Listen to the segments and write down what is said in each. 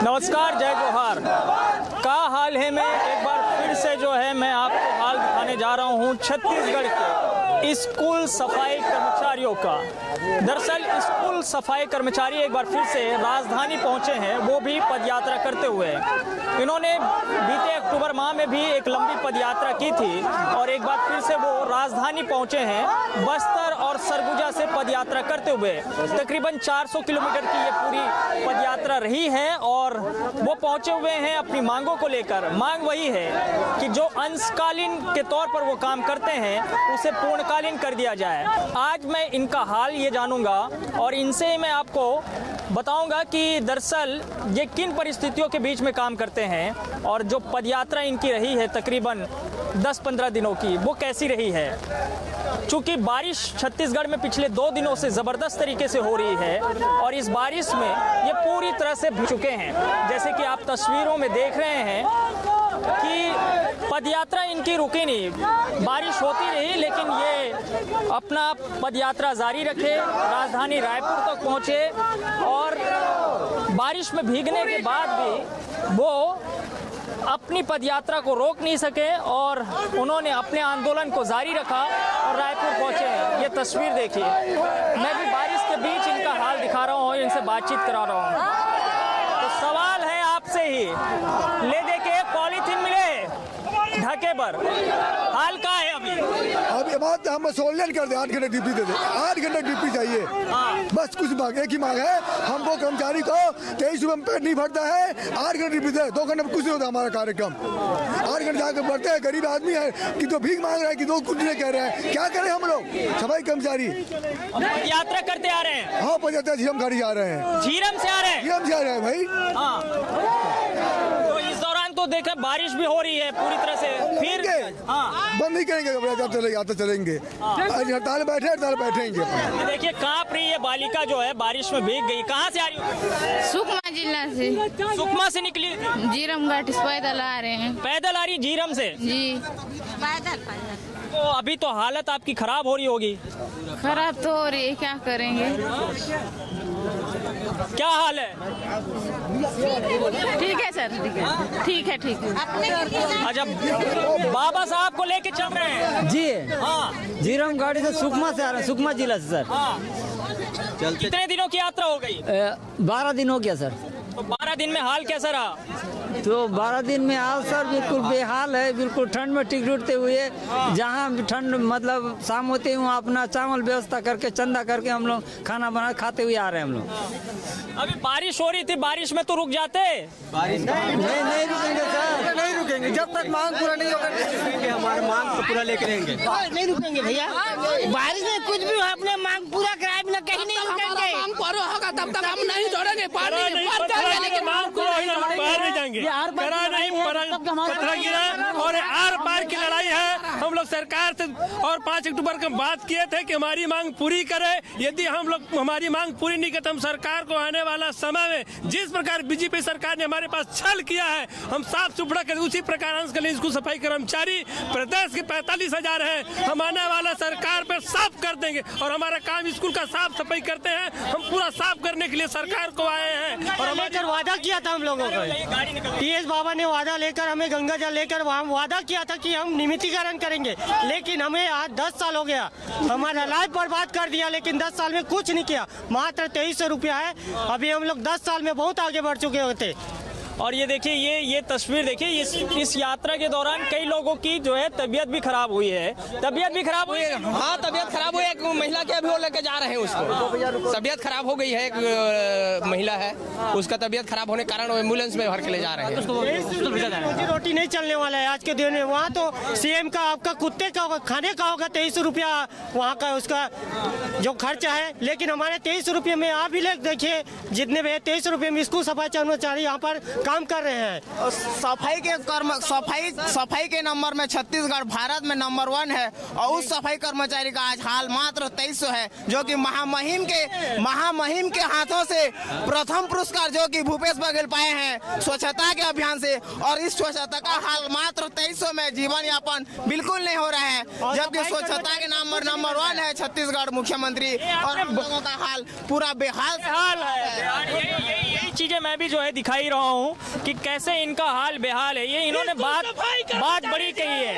नमस्कार, जय जोहार। का हाल है, मैं एक बार फिर से जो है मैं आपको हाल दिखाने जा रहा हूँ छत्तीसगढ़ के स्कूल सफाई कर्मचारियों का। दरअसल स्कूल सफाई कर्मचारी एक बार फिर से राजधानी पहुँचे हैं, वो भी पदयात्रा करते हुए। इन्होंने बीते अक्टूबर माह में भी एक लंबी पदयात्रा की थी और एक बार फिर से वो राजधानी पहुँचे हैं बस्तर और सरगुजा से पदयात्रा करते हुए। तकरीबन 400 किलोमीटर की ये पूरी पदयात्रा रही है और वो पहुंचे हुए हैं अपनी मांगों को लेकर। मांग वही है कि जो अंशकालीन के तौर पर वो काम करते हैं उसे पूर्णकालीन कर दिया जाए। आज मैं इनका हाल ये जानूंगा और इनसे मैं आपको बताऊंगा कि दरअसल ये किन परिस्थितियों के बीच में काम करते हैं और जो पदयात्रा इनकी रही है तकरीबन 10-15 दिनों की, वो कैसी रही है। चूँकि बारिश छत्तीसगढ़ में पिछले 2 दिनों से ज़बरदस्त तरीके से हो रही है और इस बारिश में ये पूरी तरह से भीग चुके हैं। जैसे कि आप तस्वीरों में देख रहे हैं कि पदयात्रा इनकी रुकी नहीं, बारिश होती रही लेकिन ये अपना पदयात्रा जारी रखे, राजधानी रायपुर तक पहुँचे और बारिश में भीगने के बाद भी वो अपनी पदयात्रा को रोक नहीं सके और उन्होंने अपने आंदोलन को जारी रखा और रायपुर पहुंचे हैं। ये तस्वीर देखिए, मैं भी बारिश के बीच इनका हाल दिखा रहा हूँ, इनसे बातचीत करा रहा हूँ। तो सवाल है आपसे ही, ले दे के पॉलीथीन मिले ढके पर, हाल का है अभी ये बात हम सोल्डर कर दे, 8 घंटे ड्यूटी दे दे, 8 घंटे ड्यूटी चाहिए। बस कुछ मांग, एक ही मांग है हमको, कर्मचारी को 23 रुपये में पेट नहीं भरता है, 8 घंटे ड्यूटी दे। 2 घंटे में कुछ नहीं होता हमारा कार्यक्रम, 8 घंटे जाकर बढ़ते हैं। गरीब आदमी है कि तो भीख मांग रहा है कि तो कुछ नहीं कह रहे हैं। क्या करें हम लोग सफाई कर्मचारी, यात्रा करते आ रहे हैं। हाँ, पदयात्रा झीरम गाड़ी जा रहे हैं, झीरम से आ रहे हैं, झीरम से आ रहे हैं भाई। तो इस दौरान तो देखा बारिश भी हो रही है पूरी तरह से, फिर बंद नहीं करेंगे, आते चलेंगे। आज हड़ताल बैठेंगे। देखिए कांप रही है बालिका जो है, बारिश में भीग गई। कहाँ से आ रही हो? सुकमा जिला से। सुकमा से निकली? झीरम घाटी से पैदल आ रहे हैं। पैदल आ रही झीरम से? जी पैदल। तो अभी तो हालत आपकी खराब हो रही होगी। खराब तो हो रही है, क्या करेंगे। क्या हाल है? ठीक है सर, ठीक है। अच्छा, बाबा साहब को लेके चल रहे हैं जी। हाँ, झीरम गाड़ी से सुकमा से आ रहे हैं, सुकमा जिला से सर। हाँ। कितने दिनों की यात्रा हो गई? 12 दिन हो गया सर। तो 12 दिन में हाल कैसा रहा? तो 12 दिन में हाल सर बिल्कुल बेहाल है, बिल्कुल ठंड में टिक टूटते हुए। जहाँ भी ठंड मतलब शाम होते ही वहाँ अपना चावल व्यवस्था करके चंदा करके हम लोग खाना बना खाते हुए आ रहे हैं हम लोग। अभी बारिश हो रही थी, बारिश में तो रुक जाते। नहीं रुकेंगे सर, नहीं रुकेंगे जब तक मांग पूरा नहीं होगा। हमारे मांग को पूरा लेके रहेंगे, नहीं रुकेंगे भैया। बारिश में कुछ भी हो, अपने मांग पूरा कराए बिना कहीं नहीं रुकेंगे। मांग पूरा होगा तब तक हम नहीं छोड़ेंगे, पार लेकिन मांग पूरा बाहर नहीं जाएंगे। करा नहीं, पत्थर गिरा और आर पार की लड़ाई है। हम लोग सरकार से और 5 अक्टूबर को बात किए थे कि हमारी मांग पूरी करे। यदि हम लोग हमारी मांग पूरी नहीं करते, हम सरकार को आने वाला समय में जिस प्रकार बीजेपी सरकार ने हमारे पास छल किया है, हम साफ सुथरा कर उसी प्रकार अंशकालीन स्कूल सफाई कर्मचारी प्रदेश के 45,000 है, हम आने वाला सरकार पे साफ कर देंगे। और हमारा काम स्कूल का साफ सफाई करते हैं, हम पूरा साफ करने के लिए सरकार को आए हैं। और लेकर वादा किया था हम लोगों को, TS बाबा ने वादा लेकर हमें गंगा जल लेकर वहाँ वादा किया था कि हम नियमितीकरण करेंगे, लेकिन हमें आज 10 साल हो गया, हमारा लाइफ बर्बाद कर दिया। लेकिन 10 साल में कुछ नहीं किया, मात्र 2300 रुपया है। अभी हम लोग 10 साल में बहुत आगे बढ़ चुके होते। और ये देखिए, ये तस्वीर देखिए, इस यात्रा के दौरान कई लोगों की जो है तबीयत भी खराब हुई है। तबीयत भी खराब हुई है? हाँ, तबीयत खराब हुई है। एक महिला के अभी वो लेके जा रहे हैं, उसको तबीयत खराब हो गई है। एक महिला है, उसका तबीयत खराब होने के कारण वो एम्बुलेंस में भर के ले जा रहे हैं। रोटी नहीं चलने वाला है आज के दिन में। वहाँ तो CM का आपका कुत्ते का खाने का होगा 2300 रुपया वहाँ का उसका जो खर्चा है। लेकिन हमारे 2300 रुपये में आप भी लोग देखिए, जितने भी 2300 रुपये में स्कूल सफाई कर्मचारी यहाँ पर काम कर रहे हैं। सफाई के नंबर में छत्तीसगढ़ भारत में नंबर 1 है और उस सफाई कर्मचारी का आज हाल मात्र 2300 है, जो कि महामहिम के हाथों से प्रथम पुरस्कार जो कि भूपेश बघेल पाए हैं स्वच्छता के अभियान से। और इस स्वच्छता का हाल मात्र 2300 में जीवन यापन बिल्कुल नहीं हो रहा है, जबकि स्वच्छता के नंबर 1 है छत्तीसगढ़ मुख्यमंत्री। और हम लोगों का हाल पूरा बेहाल है। यही चीजें मैं भी जो है दिखाई रहा हूँ कि कैसे इनका हाल बेहाल है। ये इन्होंने बात बड़ी कही है।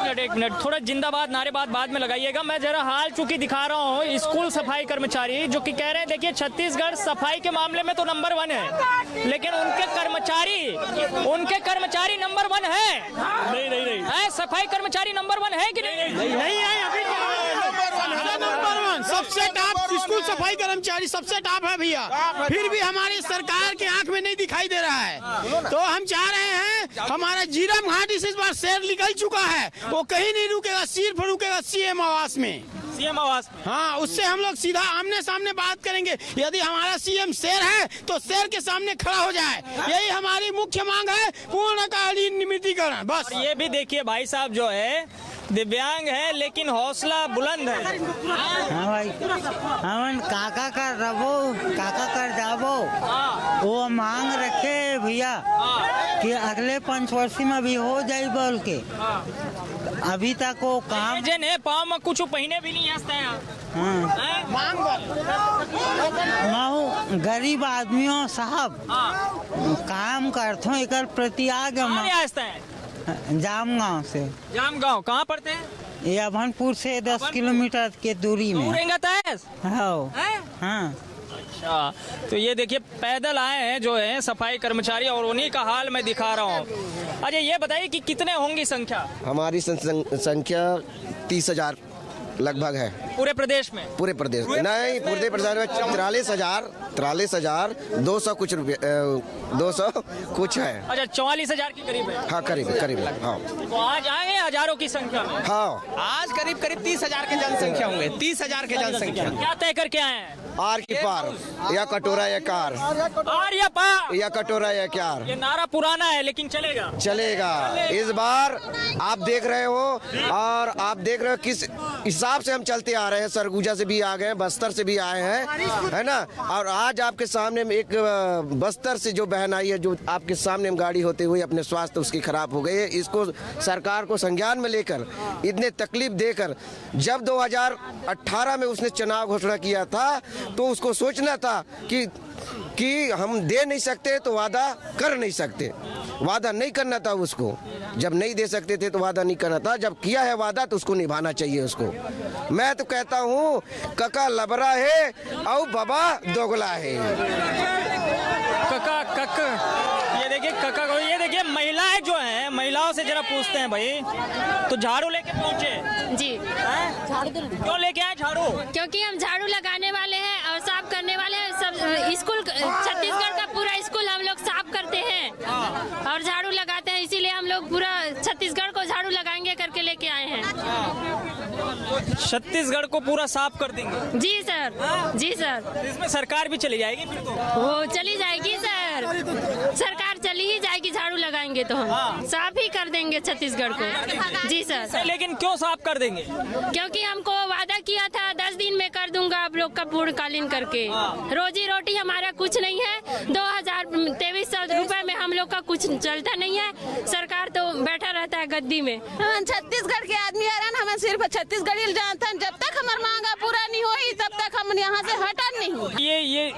अरे एक मिनट थोड़ा जिंदाबाद नारेबाद बाद में लगाइएगा। मैं जरा हाल चूंकि दिखा रहा हूँ स्कूल सफाई कर्मचारी जो कि कह रहे हैं देखिए छत्तीसगढ़ सफाई के मामले में तो नंबर 1 है, लेकिन उनके कर्मचारी नंबर 1 है। नहीं है, सफाई कर्मचारी नंबर 1 है कि नहीं है? अभी नंबर 1 सबसे टॉप स्कूल सफाई कर्मचारी सबसे टॉप है भैया, फिर भी हमारी सरकार के आंख में नहीं दिखाई दे रहा है। तो हम चाह रहे हैं हमारा जीरम घाटी से इस बार शेर निकल चुका है, वो कहीं नहीं रुकेगा, सिर्फ रुकेगा सीएम आवास में। सीएम आवास में हाँ, उससे हम लोग सीधा आमने सामने बात करेंगे। यदि हमारा सीएम शेर है तो शेर के सामने खड़ा हो जाए, यही हमारी मुख्य मांग है, पूर्णकालीन नियमितीकरण बस। ये भी देखिए भाई साहब जो है दिव्यांग है लेकिन हौसला बुलंद है। हाँ भाई, हमन काका कर रबो, काका कर जाबो, वो मांग रखे भैया कि अगले 5 वर्ष में भी हो जाए बोल के। अभी तक वो काम जन है पाँव में कुछ पहने भी नहीं हंसते हैं। मैं गरीब आदमियों साहब काम करते हूँ, एक प्रति आगे हंसते हैं। जामगांव से। जामगांव कहाँ पड़ते हैं? ये अभनपुर से 10 किलोमीटर के दूरी में। हाँ। अच्छा, तो ये देखिए पैदल आए हैं जो है सफाई कर्मचारी और उन्हीं का हाल मैं दिखा रहा हूँ। अच्छा ये बताइए कि कितने होंगी संख्या? हमारी संख्या 30,000 लगभग है पूरे प्रदेश में। पूरे प्रदेश में नहीं, पूरे प्रदेश में 43,200 कुछ रुपये 200 कुछ है। अच्छा 44,000 के करीब है। हाँ करीब हाँ। तो आज आए हजारों की संख्या में। हाँ आज करीब 30,000 के जनसंख्या होंगे, 30,000 के जनसंख्या। क्या तय करके आए हैं? आर की पार या कटोरा या कार, आर या पार या कटोरा या कार। ये नारा पुराना है लेकिन चलेगा। इस बार आप देख रहे हो और आप देख रहे हो किस हिसाब से हम चलते आ रहे हैं। सरगुजा से भी आ गए, बस्तर से भी आए हैं, है ना। और आज आपके सामने में एक बस्तर से जो बहन आई है, जो आपके सामने में गाड़ी होते हुए अपने स्वास्थ्य उसकी खराब हो गई है। इसको सरकार को संज्ञान में लेकर इतने तकलीफ देकर जब 2018 में उसने चुनाव घोषणा किया था तो उसको सोचना था कि हम दे नहीं सकते तो वादा कर नहीं सकते। वादा नहीं करना था उसको, जब नहीं दे सकते थे तो वादा नहीं करना था, जब किया है वादा तो उसको निभाना चाहिए उसको। मैं तो कहता हूँ कका लबरा है और बाबा दोगला है। ये देखिए महिलाएं जो हैं, महिलाओं से जरा पूछते हैं भाई। तो झाड़ू लेके पहुंचे जी। क्यों लेके आए झाड़ू? क्योंकि हम झाड़ू लगाने वाले हैं और साफ करने वाले हैं। सब स्कूल छत्तीसगढ़ का पूरा स्कूल हम लोग साफ करते हैं और झाड़ू लगाते हैं, इसीलिए हम लोग पूरा छत्तीसगढ़ को झाड़ू लगाएंगे करके लेके आए हैं। छत्तीसगढ़ को पूरा साफ कर देंगे? जी सर, जी सर। इसमें सरकार भी चली जाएगी फिर तो? वो चली जाएगी सर, सरकार चली ही जाएगी। झाड़ू लगाएंगे तो हम साफ ही कर देंगे छत्तीसगढ़ को। जी सर। लेकिन क्यों साफ कर देंगे? क्योंकि हमको वादा किया था 10 दिन में कर दूंगा आप लोग का पूर्णकालीन करके। रोजी रोटी हमारा कुछ नहीं है, 2,2300 रुपए में हम लोग का कुछ चलता नहीं है। सरकार तो बैठा रहता है गद्दी में। हम छत्तीसगढ़ के आदमी हरान, हमें सिर्फ छत्तीसगढ़ी जानता है। जब तक हमारी मांगा पूरा नहीं हुई तब तक हम यहाँ से हटा नहीं।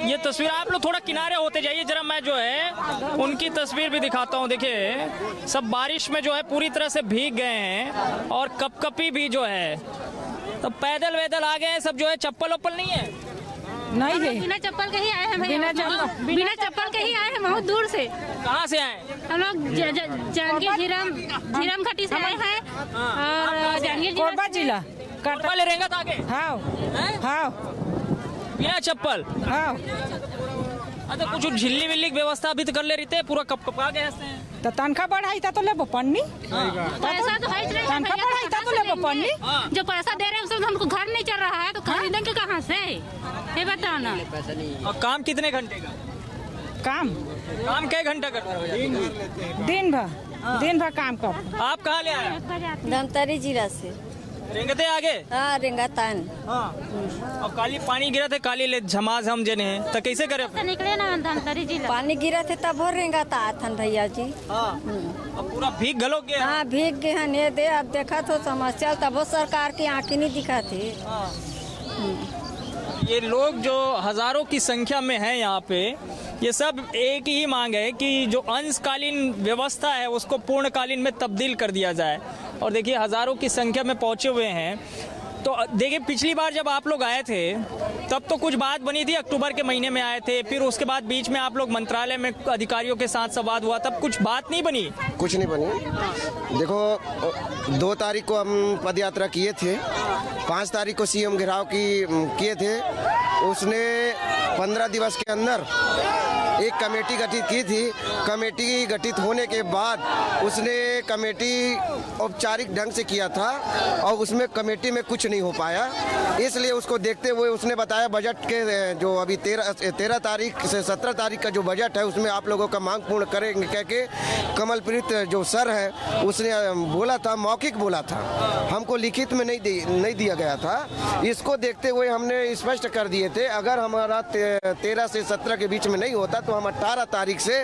ये तस्वीर आप लोग थोड़ा किनारे होते जाइए जरा, मैं जो है उनकी तस्वीर भी दिखाता हूँ। देखिए सब बारिश में जो है पूरी तरह से भीग गए हैं और कपकपी भी जो है, तो पैदल वैदल आ गए हैं सब जो है। चप्पल वप्पल नहीं है? नहीं है, बिना चप्पल के ही आए हैं भैया। बिना चप्पल के ही आए हैं, बहुत दूर से। कहाँ से आए? हम लोग जांजगीर झीरम घाटी से आए हैं और जांजगीर जिला कोरबा ले रेंगत आगे। हाँ बिना चप्पल। हाँ। अच्छा कुछ झिल्ली विल्ली की व्यवस्था भी तो कर ले रही थे, पूरा कपकपा गए हैं। तो तनख्वाह बढ़ाई था तो ले पन्नी, पैसा तो है, तनख्वाह बढ़ाई था तो ले पन्नी। जो पैसा दे रहे हैं उससे हमको घर नहीं चल रहा है, तो खरीदेंगे कहाँ से, ये बताओ ना। और काम कितने घंटे का? काम कई घंटा करते हो? दिन भर काम कर। आप कहाँ ले आए? धमतरी जिला से। रेंगते आगे? हाँ रेंगतान। और काली पानी गिरा थे, काली ले झमाझम जने तो कैसे करे? निकले ना धमतरी जिला। पानी गिरा थे तब और रेंगता आथन भैया जी। अब पूरा भीग गलो गए। हाँ भीग गए हैं, ये दे अब देखा तो समस्या तब सरकार की आँखें नहीं दिखा थी। ये लोग जो हजारों की संख्या में हैं यहाँ पे, ये सब एक ही मांग है कि जो अंशकालीन व्यवस्था है उसको पूर्णकालीन में तब्दील कर दिया जाए। और देखिए हजारों की संख्या में पहुंचे हुए हैं। तो देखिए पिछली बार जब आप लोग आए थे तब तो कुछ बात बनी थी, अक्टूबर के महीने में आए थे, फिर उसके बाद बीच में आप लोग मंत्रालय में अधिकारियों के साथ संवाद हुआ, तब कुछ बात नहीं बनी? कुछ नहीं बनी। देखो 2 तारीख को हम पद यात्रा किए थे, 5 तारीख को सीएम घेराव किए थे। उसने 15 दिवस के अंदर एक कमेटी गठित की थी। कमेटी गठित होने के बाद उसने कमेटी औपचारिक ढंग से किया था और उसमें कमेटी में कुछ नहीं हो पाया। इसलिए उसको देखते हुए उसने बताया बजट के जो अभी 13 तारीख से 17 तारीख का जो बजट है उसमें आप लोगों का मांग पूर्ण करेंगे कह के कमलप्रीत जो सर है उसने बोला था, मौखिक बोला था, हमको लिखित में नहीं दिया गया था। इसको देखते हुए हमने स्पष्ट कर दिए थे अगर हमारा 13 से 17 के बीच में नहीं होता तो हम 18 तारीख से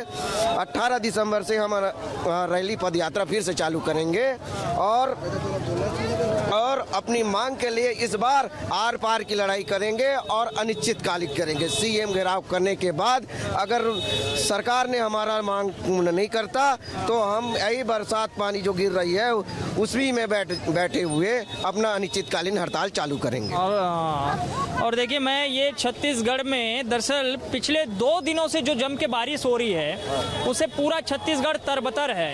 18 दिसंबर से हमारा रैली पद यात्रा फिर से चालू करेंगे और अपनी मांग के लिए इस बार आर पार की लड़ाई करेंगे और अनिश्चितकालिक करेंगे। सीएम घेराव करने के बाद अगर सरकार ने हमारा मांग पूर्ण नहीं करता तो हम यही बरसात पानी जो गिर रही है उसी में बैठे हुए अपना अनिश्चितकालीन हड़ताल चालू करेंगे। और देखिए मैं ये छत्तीसगढ़ में दरअसल पिछले 2 दिनों से जो जम के बारिश हो रही है उसे पूरा छत्तीसगढ़ तरबतर है।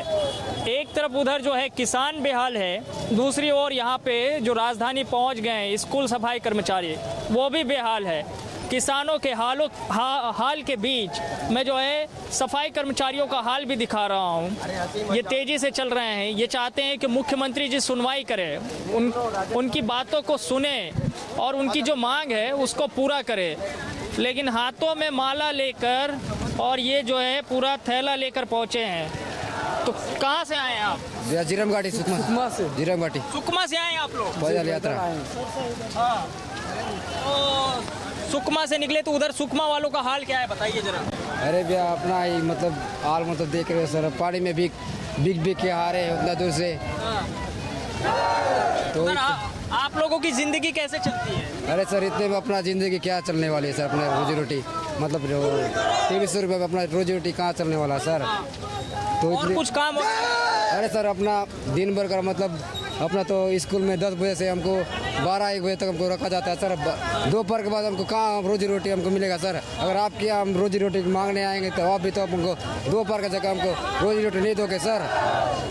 एक तरफ उधर जो है किसान बेहाल है, दूसरी ओर यहाँ पे जो राजधानी पहुँच गए हैं स्कूल सफाई कर्मचारी वो भी बेहाल है। किसानों के हाल के बीच मैं जो है सफाई कर्मचारियों का हाल भी दिखा रहा हूँ। ये तेजी से चल रहे हैं, ये चाहते हैं कि मुख्यमंत्री जी सुनवाई करें, उनकी बातों को सुने और उनकी जो मांग है उसको पूरा करे। लेकिन हाथों में माला लेकर और ये जो है पूरा थैला लेकर पहुँचे हैं। तो कहाँ से आए हैं आप? जीरम घाटी सुकमा से। जीरम घाटी सुकमा से आए हैं आप लोग? पैदल यात्रा। हाँ। तो सुकमा से निकले तो उधर सुकमा वालों का हाल क्या है बताइए जरा। अरे भैया अपना ही मतलब हाल मतलब देख रहे हो सर, पानी में बिक के आ रहे हैं उतना दूर से। तो आप लोगों की जिंदगी कैसे चलती है? अरे सर इतने में अपना जिंदगी क्या चलने वाली है सर, अपने रोजी रोटी मतलब 2300 रुपये में अपना रोजी रोटी कहाँ चलने वाला सर। तो और कुछ काम हो? अरे सर अपना दिन भर का मतलब अपना तो स्कूल में 10 बजे से हमको 12-1 बजे तक हमको रखा जाता है सर। दोपहर के बाद हमको कहाँ रोजी रोटी हमको मिलेगा सर। अगर आपके यहाँ हम रोजी रोटी मांगने आएंगे तो आप भी तो हमको दोपहर की जगह हमको रोजी रोटी नहीं दोगे सर,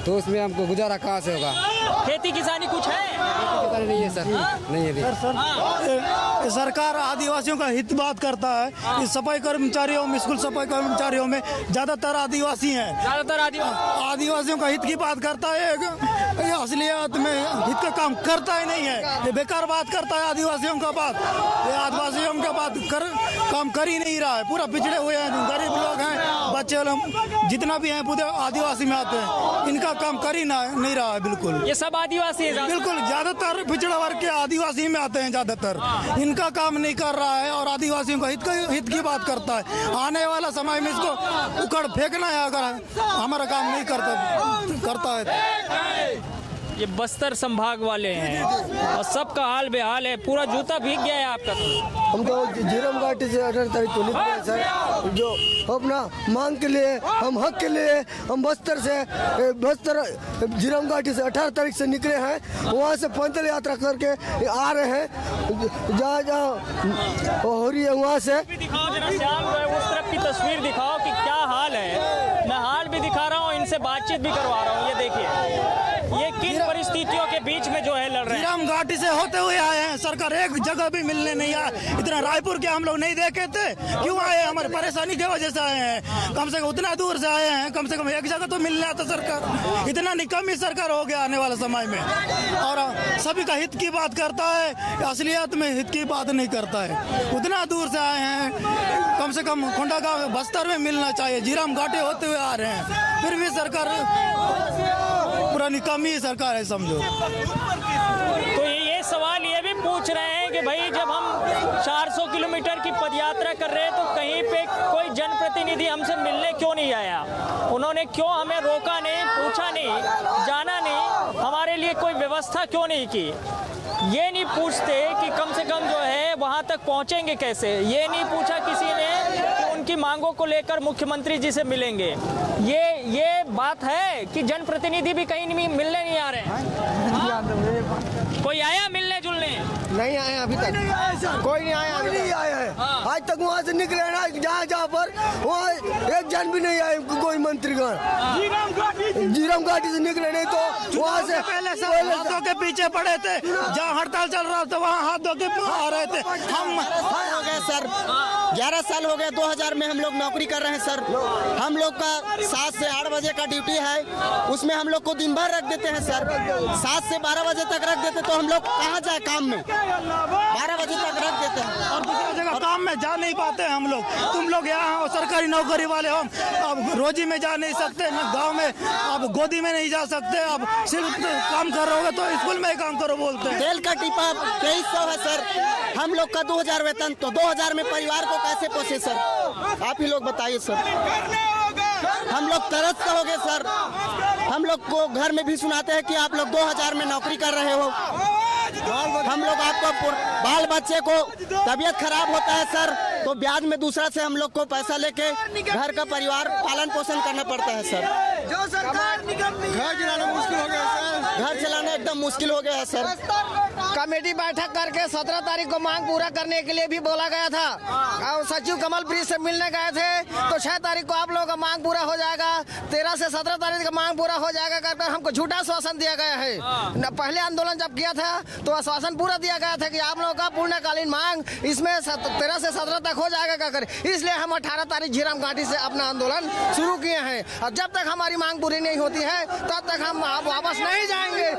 तो उसमें हमको गुजारा कहाँ से होगा। खेती किसानी कुछ है? किसानी नहीं है सर, नहीं है। सरकार आदिवासियों का हित बात करता है। इस सफाई कर्मचारियों में, स्कूल सफाई कर्मचारियों में ज्यादातर आदिवासी हैं। ज्यादातर आदिवासियों का हित की बात करता है, असलियत में हित का काम करता ही नहीं है। ये बेकार बात करता है आदिवासियों का बात। ये आदिवासियों का बात काम कर ही नहीं रहा है। पूरा पिछड़े हुए हैं, गरीब लोग हैं, बच्चे लोग जितना भी हैं पूरे आदिवासी में आते हैं। इनका काम कर ही नहीं रहा है बिल्कुल। ये सब आदिवासी है बिल्कुल, ज्यादातर पिछड़ा वर्ग के आदिवासी में आते हैं ज्यादातर। इनका काम नहीं कर रहा है और आदिवासियों का हित की बात करता है। आने वाला समय में इसको उखड़ फेंकना है अगर हमारा काम नहीं करता है। ये बस्तर संभाग वाले हैं और सबका हाल बेहाल है, पूरा जूता भीग गया है आपका। हम तो जीरम घाटी से 18 तारीख को निकले सर, जो अपना मांग के लिए, हम हक के लिए हम बस्तर जीरम घाटी से 18 तारीख से निकले हैं। वहाँ से पैदल यात्रा करके आ रहे हैं, जहाँ हो रही है वहाँ से। दिखाओ जरा श्याम, उस तरफ की तस्वीर दिखाओ कि क्या हाल है। मैं हाल भी दिखा रहा हूँ, इनसे बातचीत भी करवा रहा हूँ। ये देखिए ये किन परिस्थितियों के बीच में जो है लड़ रहे हैं। जीरम घाटी से होते हुए आए हैं, सरकार एक जगह भी मिलने नहीं आया। इतना रायपुर के हम लोग नहीं देखे थे, क्यों आए? हमारी परेशानी की वजह से आए हैं। कम से कम उतना दूर से आए हैं, कम से कम एक जगह तो मिलने आता सरकार। इतना निकम्मी सरकार हो गया आने वाले समय में, और सभी का हित की बात करता है, असलियत में हित की बात नहीं करता है। उतना दूर से आए हैं, कम से कम कोंडागांव बस्तर में मिलना चाहिए। जीरम घाटी होते हुए आ रहे हैं, फिर भी सरकार पूरा निकम्मी सरकार है समझो। तो ये सवाल ये भी पूछ रहे हैं कि भाई जब हम 400 किलोमीटर की पदयात्रा कर रहे हैं तो कहीं पे कोई जनप्रतिनिधि हमसे मिलने क्यों नहीं आया? उन्होंने क्यों हमें रोका नहीं, पूछा नहीं, जाना नहीं, हमारे लिए कोई व्यवस्था क्यों नहीं की? ये नहीं पूछते कि कम से कम जो है वहाँ वहाँ तक पहुँचेंगे कैसे? ये नहीं पूछा किसी ने कि उनकी मांगों को लेकर मुख्यमंत्री जी से मिलेंगे। ये बात है कि जनप्रतिनिधि भी कहीं नहीं मिलने नहीं आ रहे हैं। कोई आया मिलने जुलने? नहीं आए अभी तक, कोई नहीं आया, अभी नहीं आया है। आज तक वहाँ से निकले ना, जहाँ पर वहाँ एक जन भी नहीं आए, कोई मंत्रीगण जीरम घाटी से निकले नहीं तो वहाँ से पहले सब हाथों के पीछे पड़े थे, जहाँ हड़ताल चल रहा था वहाँ हाथ धो के आ रहे थे। हम हो गए सर, 11 साल हो गए, 2000 में हम लोग नौकरी कर रहे हैं सर। हम लोग का 7 से 8 बजे का ड्यूटी है, उसमें हम लोग को दिन भर रख देते हैं सर। 7 से 12 बजे तक रख देते तो हम लोग कहाँ जाए काम में? 12 बजे तक रख देते हैं और दूसरी जगह काम में जा नहीं पाते हैं हम लोग। तुम लोग यहाँ हो सरकारी नौकरी वाले, हम अब रोजी में जा नहीं सकते, न गाँव में, अब गोदी में नहीं जा सकते, अब सिर्फ काम कर रहे हो तो स्कूल में ही काम करो बोलते हैं। तेल का टिपा 2300 है सर, हम लोग का 2000 वेतन, तो 2000 में परिवार को कैसे पोसे सर? आप ही लोग बताइए सर। हम लोग तरस हो गए सर। हम लोग को घर में भी सुनाते हैं कि आप लोग 2000 में नौकरी कर रहे हो। हम लोग आपको बाल बच्चे को तबीयत खराब होता है सर तो ब्याज में दूसरा से हम लोग को पैसा लेके घर का परिवार पालन पोषण करना पड़ता है सर। जो सरकार घर चलाना मुश्किल हो गया सर, घर चलाना एकदम मुश्किल हो गया है सर। कमेटी बैठक करके 17 तारीख को मांग पूरा करने के लिए भी बोला गया था और सचिव कमल प्रीत से मिलने गए थे तो 6 तारीख को आप लोगों का मांग पूरा हो जाएगा, 13 से 17 तारीख का मांग पूरा हो जाएगा कर हमको झूठा आश्वासन दिया गया है। पहले आंदोलन जब किया था तो आश्वासन पूरा दिया गया था कि आप लोगों का पूर्णकालीन मांग इसमें 13 से 17 तक हो जाएगा कर, इसलिए हम 18 तारीख झीरम घाटी से अपना आंदोलन शुरू किए हैं और जब तक हमारी मांग पूरी नहीं होती है तब तक हम वापस नहीं जाएंगे।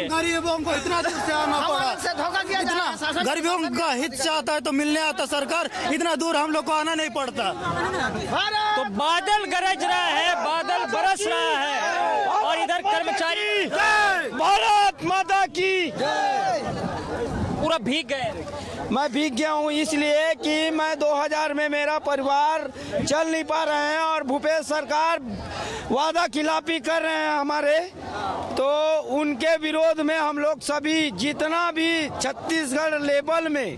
गरीबों को इतना से धोखा किया जा रहा है। गरीबों का हित चाहता है तो मिलने आता सरकार, इतना दूर हम लोग को आना नहीं पड़ता। तो बादल गरज रहा है, बादल बरस रहा है और इधर कर्मचारी भारत माता की पूरा भीग गए। मैं भीग गया हूँ इसलिए कि मैं 2000 में मेरा परिवार चल नहीं पा रहे हैं और भूपेश सरकार वादा खिलाफी कर रहे हैं हमारे, तो उनके विरोध में हम लोग सभी जितना भी छत्तीसगढ़ लेवल में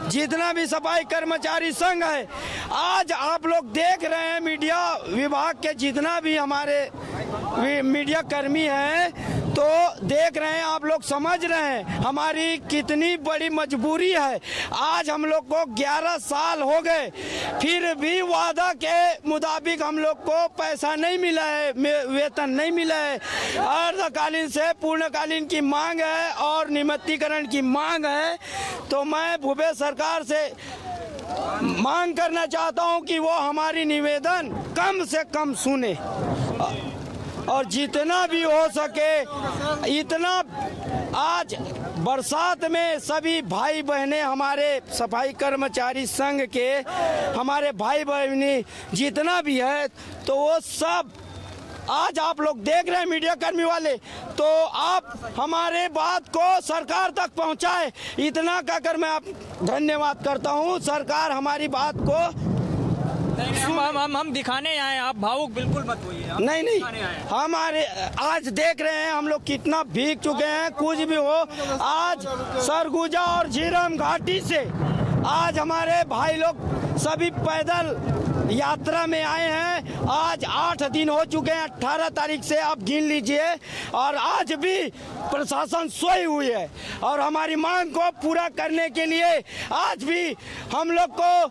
जितना भी सफाई कर्मचारी संघ है, आज आप लोग देख रहे हैं मीडिया विभाग के जितना भी हमारे मीडिया कर्मी हैं तो देख रहे हैं, आप लोग समझ रहे हैं हमारी कितनी बड़ी मजबूरी है। आज हम लोग को 11 साल हो गए फिर भी वादा के मुताबिक हम लोग को पैसा नहीं मिला है, वेतन नहीं मिला है। अर्धकालीन से पूर्णकालीन की मांग है और नियमितीकरण की मांग है। तो मैं भूपेश सरकार से मांग करना चाहता हूं कि वो हमारी निवेदन कम से कम सुने और जितना भी हो सके इतना। आज बरसात में सभी भाई बहनें हमारे सफाई कर्मचारी संघ के हमारे भाई बहनी जितना भी है तो वो सब आज आप लोग देख रहे हैं मीडिया कर्मी वाले, तो आप हमारे बात को सरकार तक पहुंचाए, इतना कहकर मैं आप धन्यवाद करता हूं। सरकार हमारी बात को हम दिखाने आए, आप भावुक बिल्कुल मत होइए। नहीं हमारे आज देख रहे हैं हम लोग कितना भीग चुके हैं। कुछ भी हो, आज सरगुजा और झीरम घाटी से आज हमारे भाई लोग सभी पैदल यात्रा में आए हैं। आज 8 दिन हो चुके हैं, 18 तारीख से आप गिन लीजिए और आज भी प्रशासन सोई हुई है और हमारी मांग को पूरा करने के लिए आज भी हम लोग को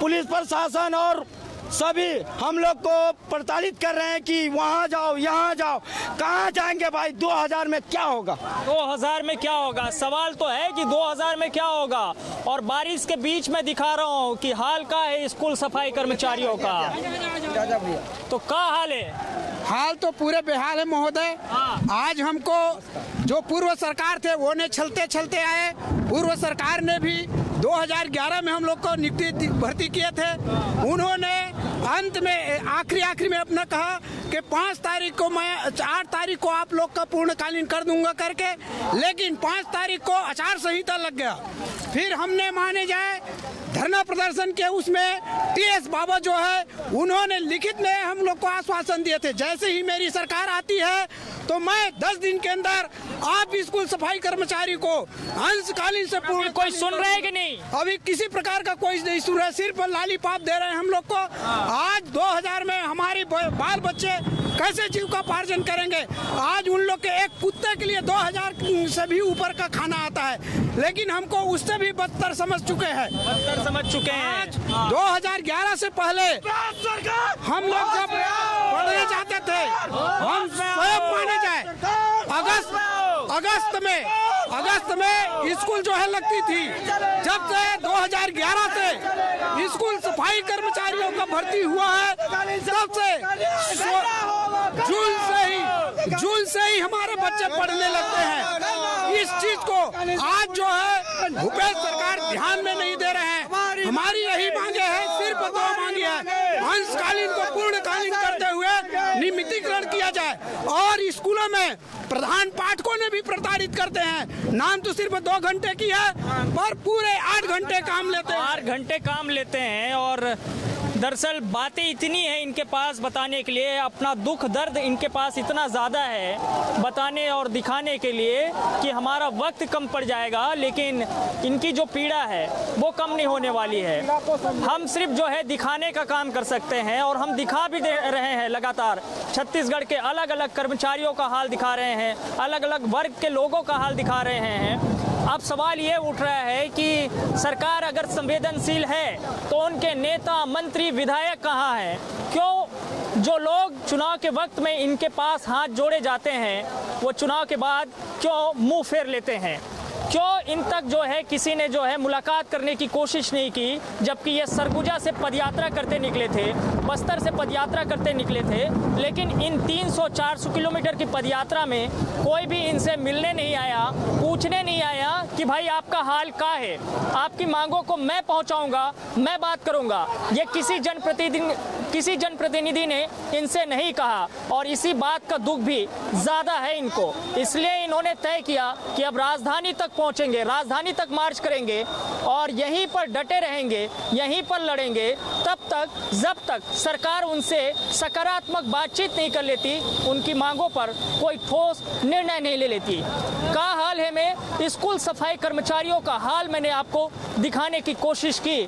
पुलिस प्रशासन और सभी हम लोग को प्रताड़ित कर रहे हैं कि वहाँ जाओ यहाँ जाओ। कहाँ जाएंगे भाई? 2000 में क्या होगा? 2000 में क्या होगा? सवाल तो है कि 2000 में क्या होगा। और बारिश के बीच में दिखा रहा हूँ कि हाल का है स्कूल सफाई कर्मचारियों का, तो क्या हाल है? हाल तो पूरे बेहाल है महोदय। आज हमको जो पूर्व सरकार थे वो ने चलते चलते आए। पूर्व सरकार ने भी 2011 में हम लोग को नियुक्ति भर्ती किए थे। उन्होंने अंत में आखिरी में अपना कहा कि 5 तारीख को मैं 8 तारीख को आप लोग का पूर्णकालीन कर दूंगा करके, लेकिन 5 तारीख को आचार संहिता लग गया। फिर हमने माने जाए धरना प्रदर्शन के उसमें टीएस बाबा जो है उन्होंने लिखित में हम लोग को आश्वासन दिए थे जैसे ही मेरी सरकार आती है तो मैं 10 दिन के अंदर आप स्कूल सफाई कर्मचारी को अंशकालीन से पूर्ण। कोई सुन रहे हैं कि नहीं? अभी किसी प्रकार का कोई नहीं सुन रहा है, सिर्फ लालीपाप दे रहे हैं हम लोग को। आज 2000 में हमारे बाल बच्चे कैसे जीविकोपार्जन करेंगे? आज उन लोग के एक कुत्ते के लिए 2000 से भी ऊपर का खाना आता है, लेकिन हमको उससे भी बदतर समझ चुके हैं। बदतर समझ चुके हैं। आज 2011 से पहले हम लोग जब पढ़ने जाते थे, हम स्वयं माने जाए अगस्त में स्कूल जो है लगती थी। जब से 2011 से स्कूल सफाई कर्मचारियों का भर्ती हुआ है, तब से जून से ही हमारे बच्चे पढ़ने लगते हैं। इस चीज को आज जो है भूपेश सरकार ध्यान में नहीं दे रहे हैं। हमारी यही मांगे हैं, सिर्फ 2 मांगे हैं। अंशकालीन को पूर्णकालीन करते हुए नियमितीकरण किया जाए, और स्कूलों में प्रधान पाठकों ने भी प्रताड़ित करते हैं। नाम तो सिर्फ 2 घंटे की है, पर पूरे 8 घंटे काम लेते हैं। 8 घंटे काम लेते हैं, और दरअसल बातें इतनी हैं इनके पास बताने के लिए, अपना दुख दर्द इनके पास इतना ज़्यादा है बताने और दिखाने के लिए कि हमारा वक्त कम पड़ जाएगा, लेकिन इनकी जो पीड़ा है वो कम नहीं होने वाली है। हम सिर्फ जो है दिखाने का काम कर सकते हैं, और हम दिखा भी दे रहे हैं लगातार। छत्तीसगढ़ के अलग अलग कर्मचारियों का हाल दिखा रहे हैं, अलग अलग वर्ग के लोगों का हाल दिखा रहे हैं। अब सवाल ये उठ रहा है कि सरकार अगर संवेदनशील है तो उनके नेता, मंत्री, विधायक कहाँ हैं? क्यों जो लोग चुनाव के वक्त में इनके पास हाथ जोड़े जाते हैं, वो चुनाव के बाद क्यों मुंह फेर लेते हैं? क्यों इन तक जो है किसी ने जो है मुलाकात करने की कोशिश नहीं की, जबकि ये सरगुजा से पदयात्रा करते निकले थे, बस्तर से पदयात्रा करते निकले थे, लेकिन इन 300-400 किलोमीटर की पदयात्रा में कोई भी इनसे मिलने नहीं आया, पूछने नहीं आया कि भाई आपका हाल क्या है, आपकी मांगों को मैं पहुंचाऊंगा, मैं बात करूंगा। ये किसी जनप्रतिनिधि ने इनसे नहीं कहा, और इसी बात का दुख भी ज़्यादा है इनको। इसलिए इन्होंने तय किया कि अब राजधानी तक पहुंचेंगे, राजधानी तक मार्च करेंगे, और यहीं पर डटे रहेंगे, यहीं पर लड़ेंगे तब तक जब तक सरकार उनसे सकारात्मक बातचीत नहीं कर लेती, उनकी मांगों पर कोई ठोस निर्णय नहीं ले लेती। का हाल है में स्कूल सफाई कर्मचारियों का हाल मैंने आपको दिखाने की कोशिश की।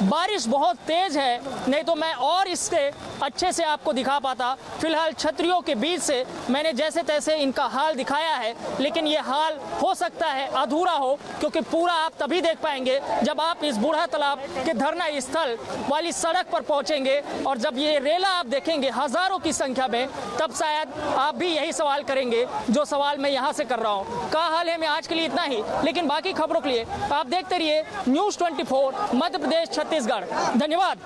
बारिश बहुत तेज है, नहीं तो मैं और इससे अच्छे से आपको दिखा पाता। फिलहाल छतरियों के बीच से मैंने जैसे तैसे इनका हाल दिखाया है, लेकिन ये हाल हो सकता है अधूरा हो, क्योंकि पूरा आप तभी देख पाएंगे जब आप इस बूढ़ा तालाब के धरना स्थल वाली सड़क पर पहुंचेंगे, और जब ये रेला आप देखेंगे हजारों की संख्या में, तब शायद आप भी यही सवाल करेंगे जो सवाल मैं यहाँ से कर रहा हूँ। का हाल है में आज के लिए इतना ही, लेकिन बाकी खबरों के लिए आप देखते रहिए News 24 मध्य प्रदेश छत्तीसगढ़। धन्यवाद।